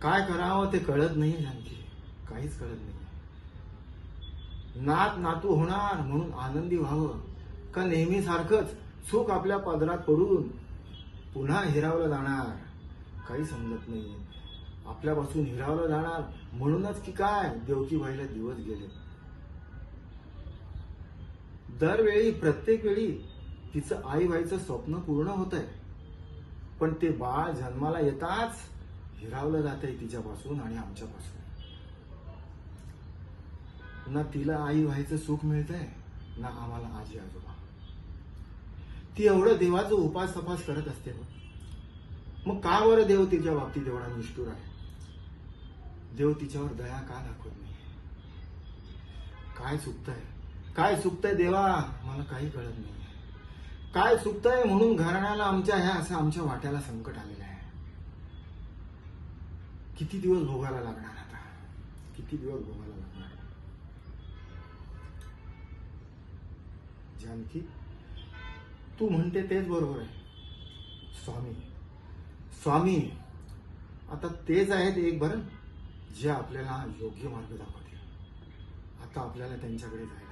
काय करावं ते कळत नाही जानकी, काहीच कळत नाही. नात नातू होणार म्हणून आनंदी व्हावं का नेहमी सारखंच सुख आपल्या पदरात पडून पुन्हा हिरावलं जाणार, काही समजत नाही. आपल्यापासून हिरावलं जाणार म्हणूनच की काय देवकी व्हायला दिवस गेले. दरवेळी प्रत्येक वेळी तिचं आई व्हायचं स्वप्न पूर्ण होत आहे, पण ते बाळ जन्माला येताच हिरावलं जात आहे तिच्यापासून आणि आमच्यापासून. ना तिला आई व्हायचं सुख मिळतंय ना आम्हाला आजी आजोबा. ती एवढं देवाचं उपास तपास करत असते, मग का बरं देव तिच्या बाबतीत एवढा निष्ठुर आहे? देव तिच्यावर दया का दाखवत नाही? काय चुकतंय, काय चुकतंय देवा, मला काही कळत नाही. काय चुकतंय म्हणून घराण्याला आमच्या ह्या असं आमच्या वाट्याला संकट आलेलं आहे. किती दिवस भोगायला लागणार आता, किती दिवस भोगायला लागणार. जानकी, तू म्हणते तेच बरोबर आहे. स्वामी स्वामी आता तेच आहेत एक बरं, जे आपल्याला योग्य मार्ग दाखवतील. आता आपल्याला त्यांच्याकडे जायला